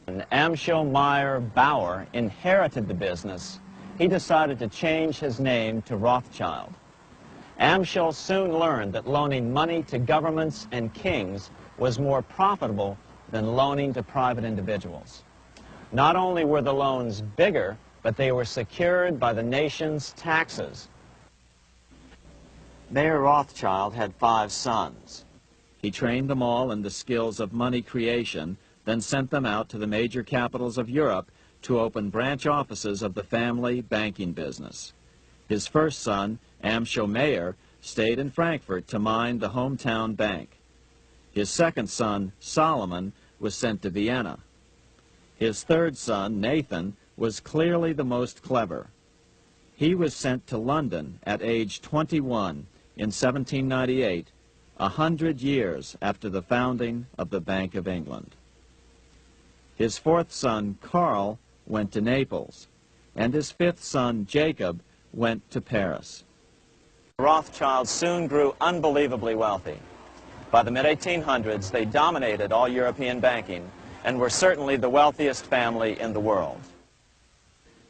When Amschel Meyer Bauer inherited the business, he decided to change his name to Rothschild. Amschel soon learned that loaning money to governments and kings was more profitable than loaning to private individuals. Not only were the loans bigger, but they were secured by the nation's taxes. Mayer Rothschild had 5 sons. He trained them all in the skills of money creation, then sent them out to the major capitals of Europe to open branch offices of the family banking business. His first son, Amschel Meyer, stayed in Frankfurt to mind the hometown bank. His second son, Solomon, was sent to Vienna. His third son, Nathan, was clearly the most clever. He was sent to London at age 21 in 1798, 100 years after the founding of the Bank of England. His fourth son, Karl, went to Naples, and his fifth son, Jacob, went to Paris. The Rothschilds soon grew unbelievably wealthy. By the mid-1800s, they dominated all European banking and were certainly the wealthiest family in the world.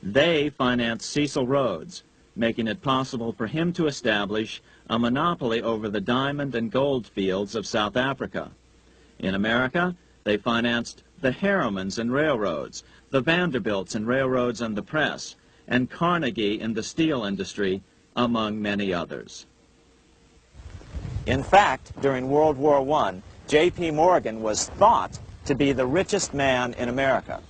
They financed Cecil Rhodes, making it possible for him to establish a monopoly over the diamond and gold fields of South Africa. In America, they financed the Harrimans and railroads, the Vanderbilts and railroads and the press, and Carnegie in the steel industry, among many others. In fact, during World War I, J.P. Morgan was thought to be the richest man in America.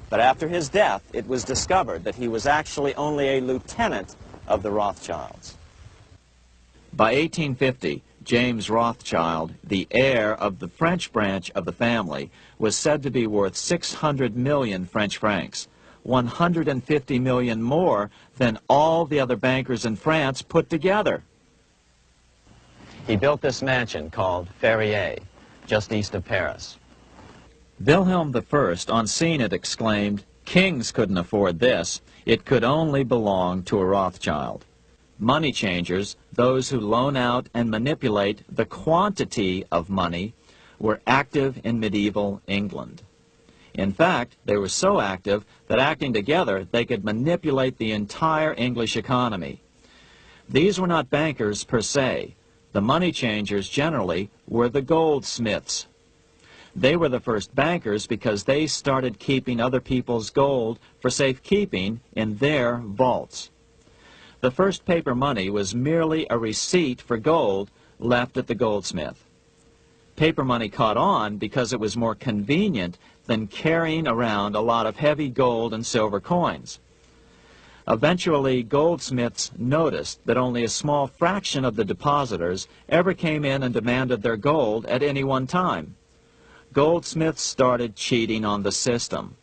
But after his death, it was discovered that he was actually only a lieutenant of the Rothschilds. By 1850, James Rothschild, the heir of the French branch of the family, was said to be worth 600 million French francs, 150 million more than all the other bankers in France put together. He built this mansion called Ferrier, just east of Paris. Wilhelm I, on seeing it, exclaimed, "Kings couldn't afford this. It could only belong to a Rothschild." Money changers, those who loan out and manipulate the quantity of money, were active in medieval England. In fact, they were so active that acting together, they could manipulate the entire English economy. These were not bankers per se. The money changers generally were the goldsmiths. They were the first bankers because they started keeping other people's gold for safekeeping in their vaults. The first paper money was merely a receipt for gold left at the goldsmith. Paper money caught on because it was more convenient than carrying around a lot of heavy gold and silver coins. Eventually, goldsmiths noticed that only a small fraction of the depositors ever came in and demanded their gold at any one time. Goldsmiths started cheating on the system.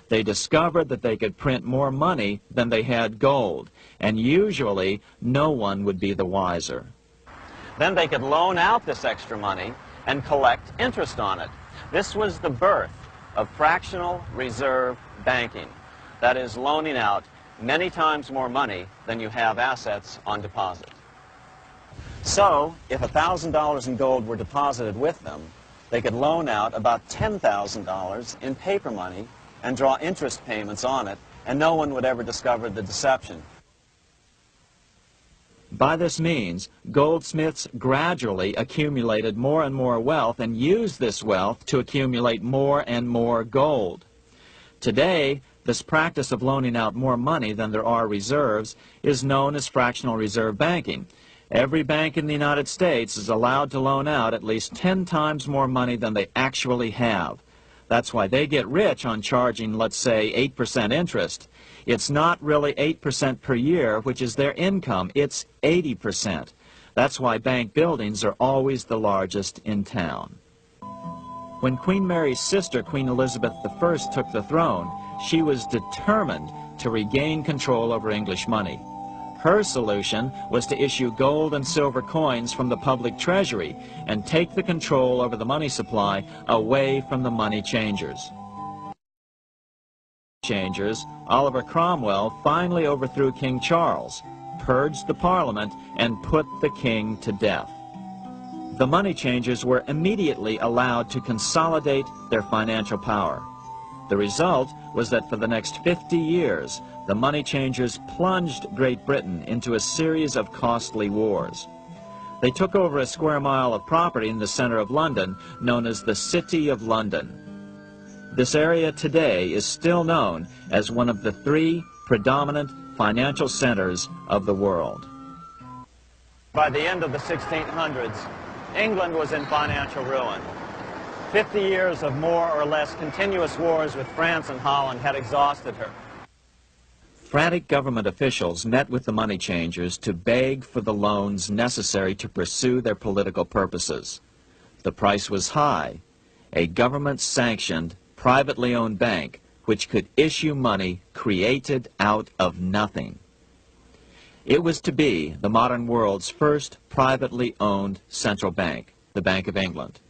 They discovered that they could print more money than they had gold, and usually no one would be the wiser. Then they could loan out this extra money and collect interest on it. This was the birth of fractional reserve banking. That is, loaning out many times more money than you have assets on deposit. So, if $1,000 in gold were deposited with them, they could loan out about $10,000 in paper money and draw interest payments on it, and no one would ever discover the deception. By this means, goldsmiths gradually accumulated more and more wealth and used this wealth to accumulate more and more gold. Today, this practice of loaning out more money than there are reserves is known as fractional reserve banking. Every bank in the United States is allowed to loan out at least 10 times more money than they actually have. That's why they get rich on charging, let's say, 8% interest. It's not really 8% per year, which is their income. It's 80%. That's why bank buildings are always the largest in town. When Queen Mary's sister, Queen Elizabeth I, took the throne, she was determined to regain control over English money. Her solution was to issue gold and silver coins from the public treasury and take the control over the money supply away from the money changers. Oliver Cromwell finally overthrew King Charles, purged the Parliament, and put the king to death. The money changers were immediately allowed to consolidate their financial power. The result was that for the next 50 years, the money changers plunged Great Britain into a series of costly wars. They took over a square mile of property in the center of London, known as the City of London. This area today is still known as one of the 3 predominant financial centers of the world. By the end of the 1600s, England was in financial ruin. 50 years of more or less continuous wars with France and Holland had exhausted her. Frantic government officials met with the money changers to beg for the loans necessary to pursue their political purposes. The price was high. A government-sanctioned, privately owned bank which could issue money created out of nothing. It was to be the modern world's first privately owned central bank, the Bank of England.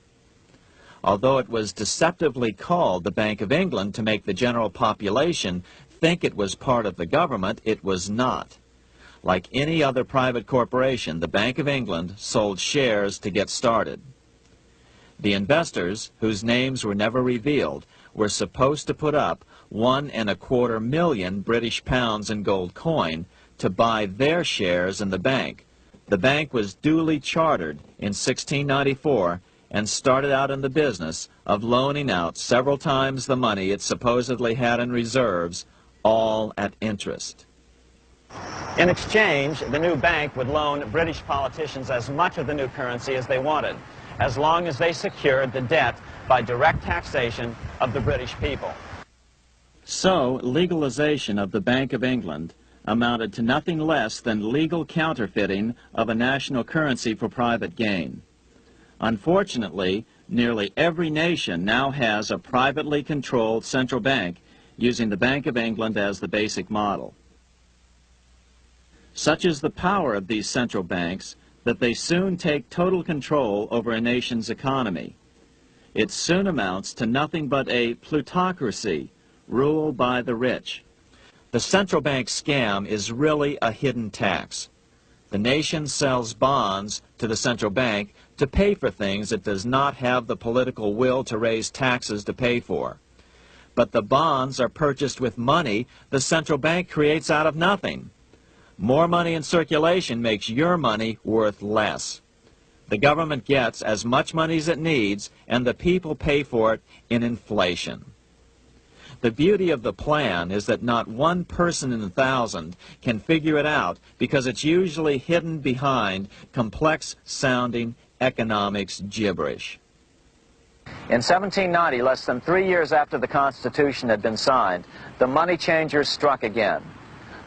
Although it was deceptively called the Bank of England to make the general population think it was part of the government, it was not. Like any other private corporation, the Bank of England sold shares to get started. The investors, whose names were never revealed, were supposed to put up £1.25 million British pounds in gold coin to buy their shares in the bank. The bank was duly chartered in 1694 and started out in the business of loaning out several times the money it supposedly had in reserves, all at interest. In exchange, the new bank would loan British politicians as much of the new currency as they wanted, as long as they secured the debt by direct taxation of the British people. So, legalization of the Bank of England amounted to nothing less than legal counterfeiting of a national currency for private gain. Unfortunately, nearly every nation now has a privately controlled central bank using the Bank of England as the basic model. Such is the power of these central banks that they soon take total control over a nation's economy. It soon amounts to nothing but a plutocracy, ruled by the rich. The central bank scam is really a hidden tax. The nation sells bonds to the central bank to pay for things it does not have the political will to raise taxes to pay for. But the bonds are purchased with money the central bank creates out of nothing. More money in circulation makes your money worth less. The government gets as much money as it needs, and the people pay for it in inflation. The beauty of the plan is that not one person in 1,000 can figure it out because it's usually hidden behind complex-sounding economics gibberish. In 1790, less than 3 years after the Constitution had been signed, the money changers struck again.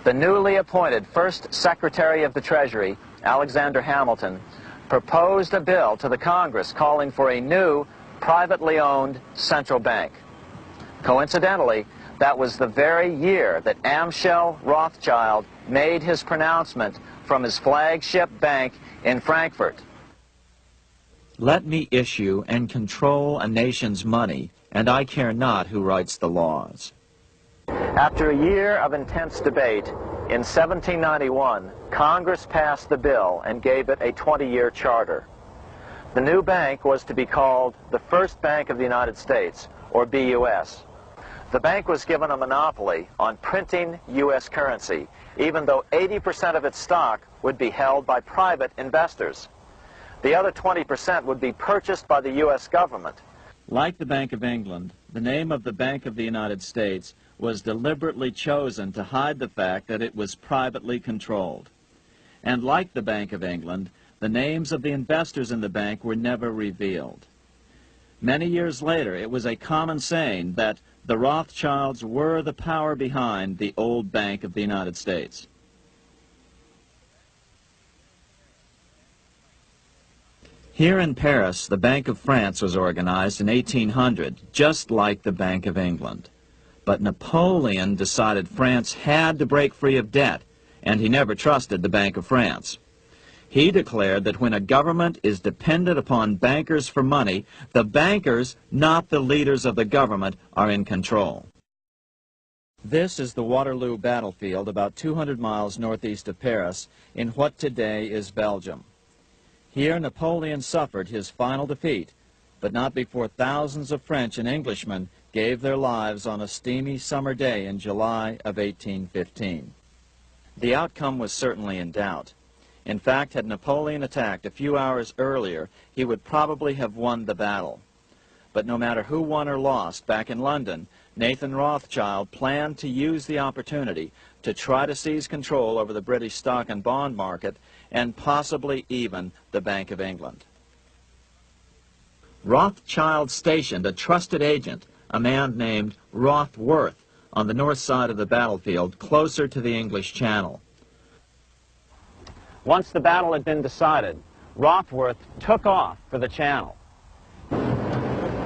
The newly appointed first Secretary of the Treasury, Alexander Hamilton, proposed a bill to the Congress calling for a new, privately owned central bank. Coincidentally, that was the very year that Amschel Rothschild made his pronouncement from his flagship bank in Frankfurt. Let me issue and control a nation's money, and I care not who writes the laws. After a year of intense debate, in 1791, Congress passed the bill and gave it a 20-year charter. The new bank was to be called the First Bank of the United States, or BUS. The bank was given a monopoly on printing U.S. currency, even though 80% of its stock would be held by private investors. The other 20% would be purchased by the U.S. government. Like the Bank of England, the name of the Bank of the United States was deliberately chosen to hide the fact that it was privately controlled. And like the Bank of England, the names of the investors in the bank were never revealed. Many years later, it was a common saying that the Rothschilds were the power behind the old Bank of the United States. Here in Paris, the Bank of France was organized in 1800, just like the Bank of England. But Napoleon decided France had to break free of debt, and he never trusted the Bank of France. He declared that when a government is dependent upon bankers for money, the bankers, not the leaders of the government, are in control. This is the Waterloo battlefield about 200 miles northeast of Paris in what today is Belgium. Here Napoleon suffered his final defeat, but not before thousands of French and Englishmen gave their lives on a steamy summer day in July of 1815. The outcome was certainly in doubt. In fact, had Napoleon attacked a few hours earlier, he would probably have won the battle. But no matter who won or lost, back in London, Nathan Rothschild planned to use the opportunity to try to seize control over the British stock and bond market and possibly even the Bank of England. Rothschild stationed a trusted agent, a man named Rothworth, on the north side of the battlefield, closer to the English Channel. Once the battle had been decided, Rothworth took off for the Channel.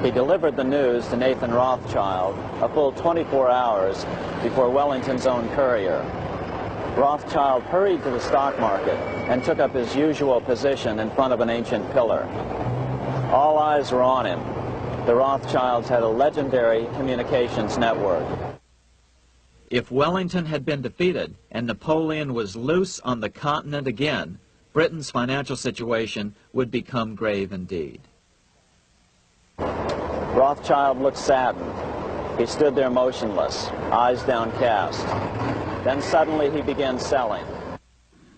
He delivered the news to Nathan Rothschild a full 24 hours before Wellington's own courier. Rothschild hurried to the stock market and took up his usual position in front of an ancient pillar. All eyes were on him. The Rothschilds had a legendary communications network. If Wellington had been defeated and Napoleon was loose on the continent again, Britain's financial situation would become grave indeed. Rothschild looked saddened. He stood there motionless, eyes downcast. Then suddenly he began selling.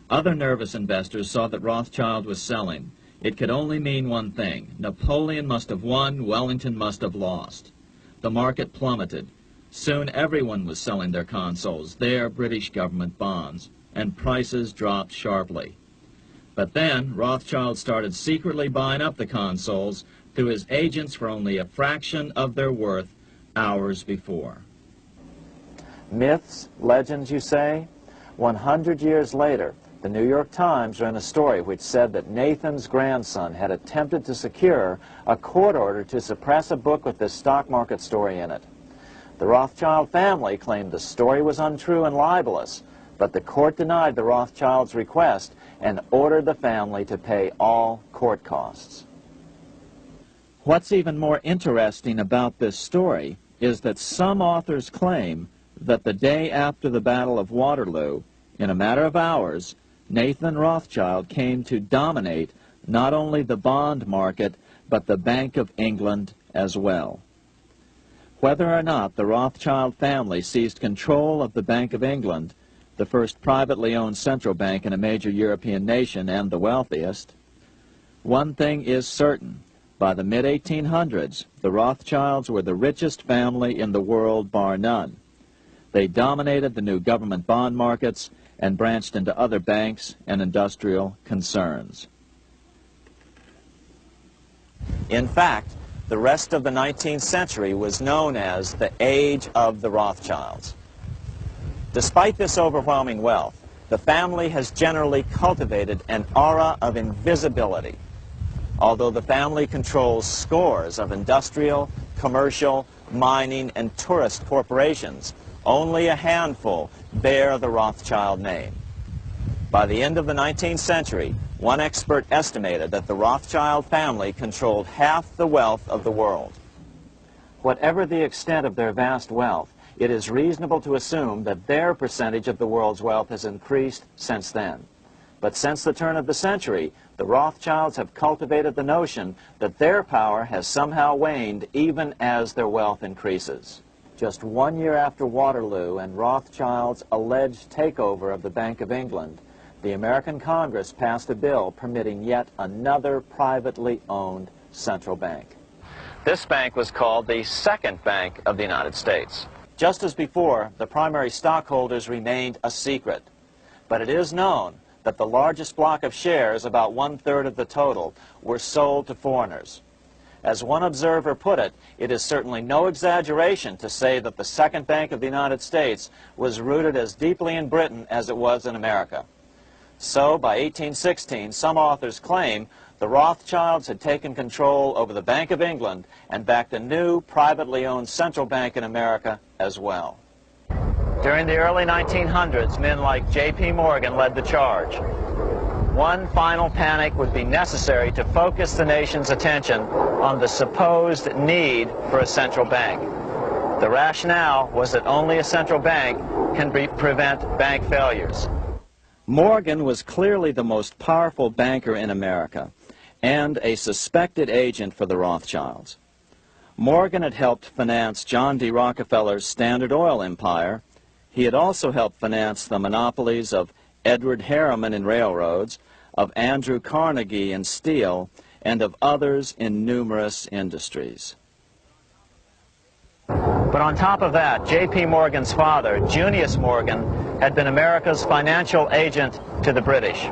Other nervous investors saw that Rothschild was selling. It could only mean one thing. Napoleon must have won, Wellington must have lost. The market plummeted. Soon everyone was selling their consols, their British government bonds, and prices dropped sharply. But then Rothschild started secretly buying up the consols through his agents for only a fraction of their worth hours before. Myths, legends, you say? 100 years later, the New York Times ran a story which said that Nathan's grandson had attempted to secure a court order to suppress a book with this stock market story in it. The Rothschild family claimed the story was untrue and libelous, but the court denied the Rothschilds' request and ordered the family to pay all court costs. What's even more interesting about this story is that some authors claim that the day after the Battle of Waterloo, in a matter of hours, Nathan Rothschild came to dominate not only the bond market, but the Bank of England as well. Whether or not the Rothschild family seized control of the Bank of England, the first privately owned central bank in a major European nation and the wealthiest, one thing is certain. By the mid-1800s, the Rothschilds were the richest family in the world, bar none. They dominated the new government bond markets and branched into other banks and industrial concerns. In fact, the rest of the 19th century was known as the Age of the Rothschilds. Despite this overwhelming wealth, the family has generally cultivated an aura of invisibility. Although the family controls scores of industrial, commercial, mining, and tourist corporations, only a handful bear the Rothschild name. By the end of the 19th century, one expert estimated that the Rothschild family controlled half the wealth of the world. Whatever the extent of their vast wealth, it is reasonable to assume that their percentage of the world's wealth has increased since then. But since the turn of the century, the Rothschilds have cultivated the notion that their power has somehow waned even as their wealth increases. Just 1 year after Waterloo and Rothschild's alleged takeover of the Bank of England, the American Congress passed a bill permitting yet another privately owned central bank. This bank was called the Second Bank of the United States. Just as before, the primary stockholders remained a secret. But it is known that the largest block of shares, about 1/3 of the total, were sold to foreigners. As one observer put it, it is certainly no exaggeration to say that the Second Bank of the United States was rooted as deeply in Britain as it was in America. So, by 1816, some authors claim the Rothschilds had taken control over the Bank of England and backed a new privately owned central bank in America as well. During the early 1900s, men like J.P. Morgan led the charge. One final panic would be necessary to focus the nation's attention on the supposed need for a central bank. The rationale was that only a central bank can prevent bank failures. Morgan was clearly the most powerful banker in America and a suspected agent for the Rothschilds. Morgan had helped finance John D. Rockefeller's Standard Oil empire. He had also helped finance the monopolies of Edward Harriman in railroads, of Andrew Carnegie in steel, and of others in numerous industries. But on top of that, J.P. Morgan's father, Junius Morgan, had been America's financial agent to the British.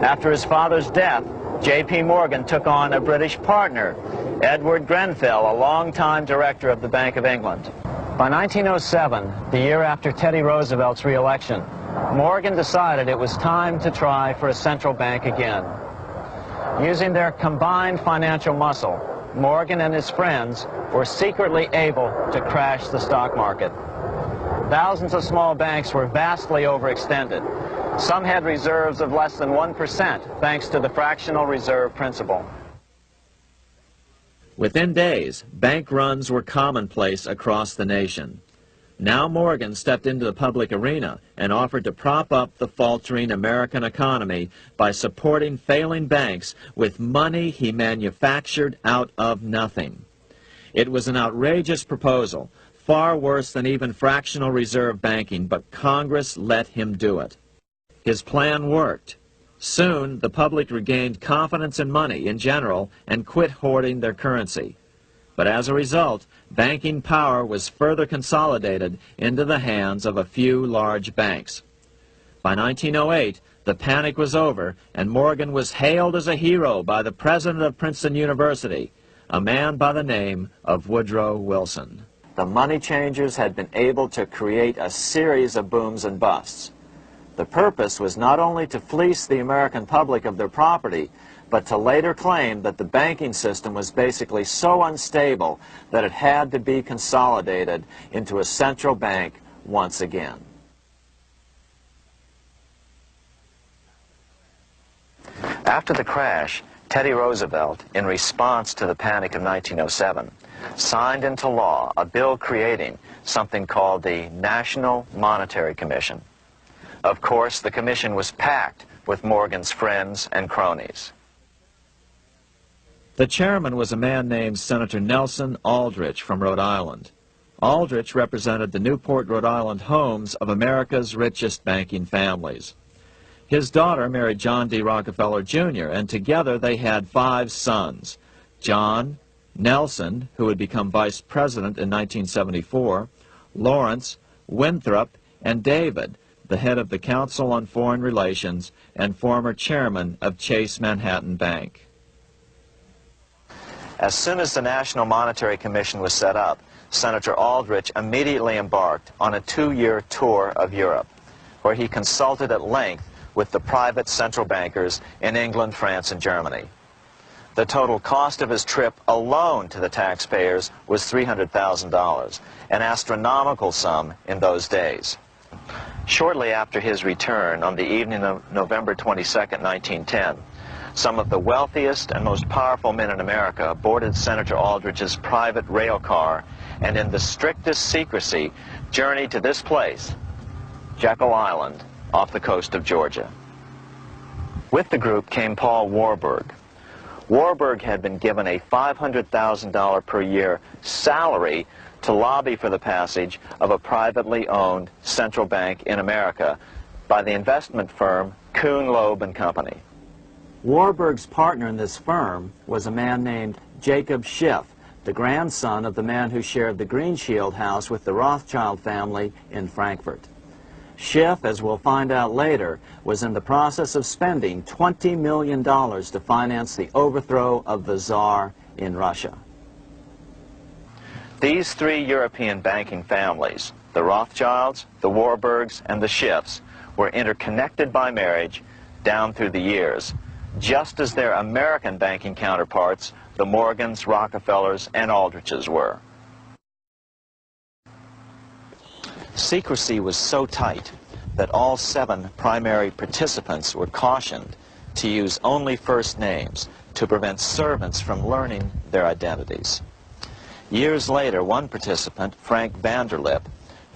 After his father's death, J.P. Morgan took on a British partner, Edward Grenfell, a longtime director of the Bank of England. By 1907, the year after Teddy Roosevelt's re-election, Morgan decided it was time to try for a central bank again. Using their combined financial muscle, Morgan and his friends were secretly able to crash the stock market. Thousands of small banks were vastly overextended. Some had reserves of less than 1% thanks to the fractional reserve principle. Within days, bank runs were commonplace across the nation. Now Morgan stepped into the public arena and offered to prop up the faltering American economy by supporting failing banks with money he manufactured out of nothing. It was an outrageous proposal, far worse than even fractional reserve banking, but Congress let him do it. His plan worked. Soon, the public regained confidence in money in general and quit hoarding their currency. But as a result, banking power was further consolidated into the hands of a few large banks. By 1908, the panic was over, and Morgan was hailed as a hero by the president of Princeton University, a man by the name of Woodrow Wilson. The money changers had been able to create a series of booms and busts. The purpose was not only to fleece the American public of their property, but to later claim that the banking system was basically so unstable that it had to be consolidated into a central bank once again. After the crash, Teddy Roosevelt, in response to the panic of 1907, signed into law a bill creating something called the National Monetary Commission. Of course, the commission was packed with Morgan's friends and cronies. The chairman was a man named Senator Nelson Aldrich from Rhode Island. Aldrich represented the Newport, Rhode Island homes of America's richest banking families. His daughter married John D. Rockefeller, Jr., and together they had 5 sons: John, Nelson, who would become vice president in 1974, Lawrence, Winthrop, and David, the head of the Council on Foreign Relations and former chairman of Chase Manhattan Bank. As soon as the National Monetary Commission was set up, Senator Aldrich immediately embarked on a 2-year tour of Europe, where he consulted at length with the private central bankers in England, France, and Germany. The total cost of his trip alone to the taxpayers was $300,000, an astronomical sum in those days. Shortly after his return, on the evening of November 22, 1910, some of the wealthiest and most powerful men in America boarded Senator Aldrich's private rail car and in the strictest secrecy journeyed to this place, Jekyll Island, off the coast of Georgia. With the group came Paul Warburg. Warburg had been given a $500,000 per year salary to lobby for the passage of a privately owned central bank in America by the investment firm Kuhn, Loeb and Company. Warburg's partner in this firm was a man named Jacob Schiff, the grandson of the man who shared the Green Shield house with the Rothschild family in Frankfurt. Schiff, as we'll find out later, was in the process of spending $20 million to finance the overthrow of the Tsar in Russia. These 3 European banking families, the Rothschilds, the Warburgs, and the Schiffs, were interconnected by marriage down through the years, just as their American banking counterparts, the Morgans, Rockefellers, and Aldriches were. Secrecy was so tight that all 7 primary participants were cautioned to use only first names to prevent servants from learning their identities. Years later, one participant, Frank Vanderlip,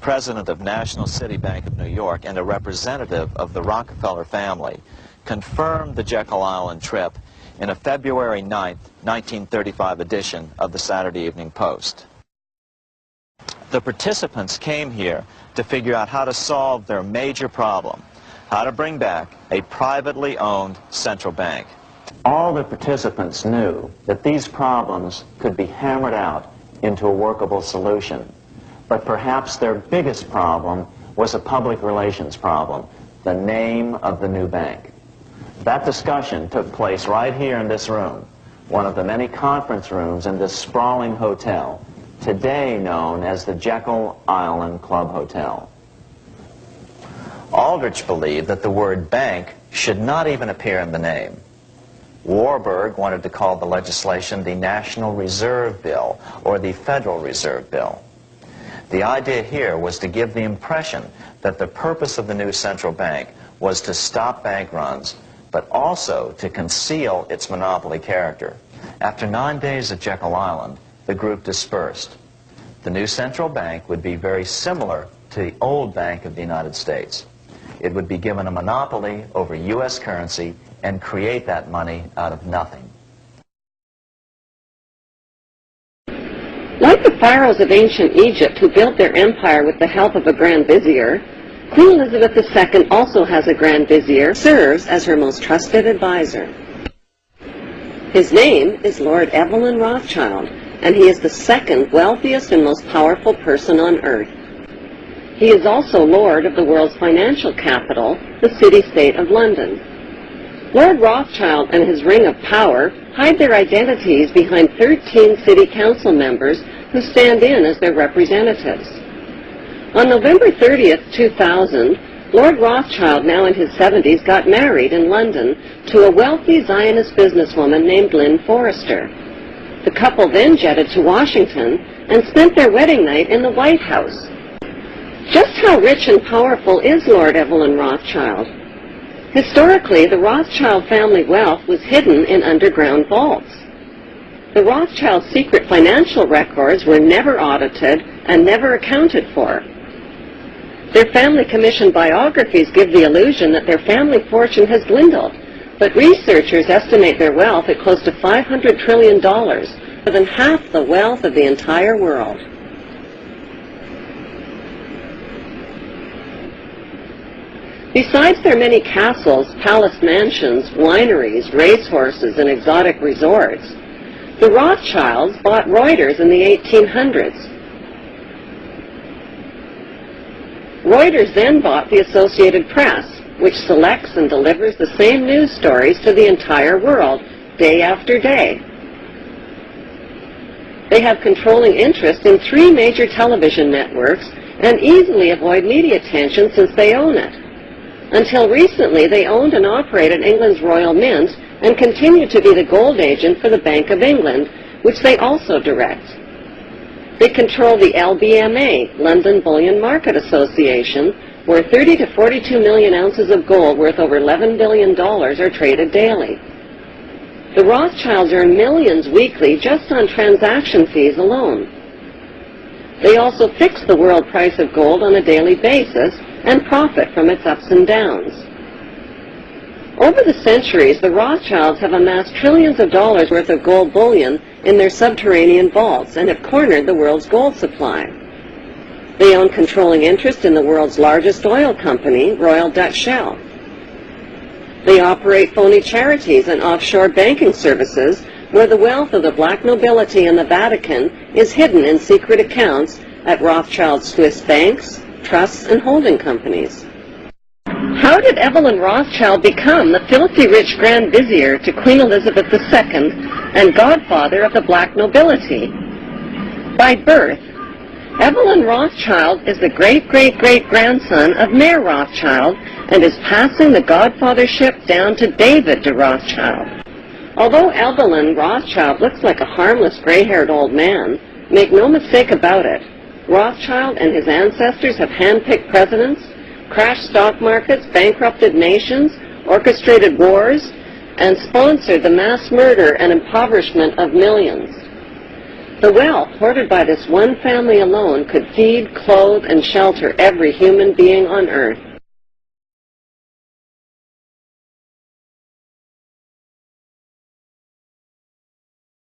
president of National City Bank of New York and a representative of the Rockefeller family, confirmed the Jekyll Island trip in a February 9th, 1935 edition of the Saturday Evening Post. The participants came here to figure out how to solve their major problem, how to bring back a privately owned central bank. All the participants knew that these problems could be hammered out into a workable solution. But perhaps their biggest problem was a public relations problem, the name of the new bank. That discussion took place right here in this room, one of the many conference rooms in this sprawling hotel, today known as the Jekyll Island Club Hotel. Aldrich believed that the word bank should not even appear in the name. Warburg wanted to call the legislation the National Reserve Bill or the Federal Reserve Bill. The idea here was to give the impression that the purpose of the new central bank was to stop bank runs, but also to conceal its monopoly character. After 9 days at Jekyll Island, the group dispersed. The new central bank would be very similar to the old Bank of the United States. It would be given a monopoly over U.S. currency and create that money out of nothing. Like the pharaohs of ancient Egypt who built their empire with the help of a grand vizier, Queen Elizabeth II also has a grand vizier, serves as her most trusted advisor. His name is Lord Evelyn Rothschild, and he is the second wealthiest and most powerful person on earth. He is also Lord of the world's financial capital, the city-state of London. Lord Rothschild and his ring of power hide their identities behind 13 city council members who stand in as their representatives. On November 30th, 2000, Lord Rothschild, now in his 70s, got married in London to a wealthy Zionist businesswoman named Lynn Forrester. The couple then jetted to Washington and spent their wedding night in the White House. Just how rich and powerful is Lord Evelyn Rothschild? Historically, the Rothschild family wealth was hidden in underground vaults. The Rothschild secret financial records were never audited and never accounted for. Their family-commissioned biographies give the illusion that their family fortune has dwindled, but researchers estimate their wealth at close to $500 trillion, more than half the wealth of the entire world. Besides their many castles, palace mansions, wineries, racehorses, and exotic resorts, the Rothschilds bought Reuters in the 1800s. Reuters then bought the Associated Press, which selects and delivers the same news stories to the entire world, day after day. They have controlling interest in 3 major television networks and easily avoid media attention since they own it. Until recently, they owned and operated England's Royal Mint and continue to be the gold agent for the Bank of England, which they also direct. They control the LBMA, London Bullion Market Association, where 30 to 42 million ounces of gold worth over $11 billion are traded daily. The Rothschilds earn millions weekly just on transaction fees alone. They also fix the world price of gold on a daily basis and profit from its ups and downs. Over the centuries, the Rothschilds have amassed trillions of dollars worth of gold bullion in their subterranean vaults and have cornered the world's gold supply. They own controlling interest in the world's largest oil company, Royal Dutch Shell. They operate phony charities and offshore banking services where the wealth of the black nobility and the Vatican is hidden in secret accounts at Rothschild Swiss banks, trusts, and holding companies. How did Evelyn Rothschild become the filthy rich Grand Vizier to Queen Elizabeth II and godfather of the black nobility? By birth, Evelyn Rothschild is the great-great-great-grandson of Mayor Rothschild and is passing the godfathership down to David de Rothschild. Although Evelyn Rothschild looks like a harmless gray-haired old man, make no mistake about it, Rothschild and his ancestors have handpicked presidents, crashed stock markets, bankrupted nations, orchestrated wars, and sponsored the mass murder and impoverishment of millions. The wealth hoarded by this one family alone could feed, clothe, and shelter every human being on earth.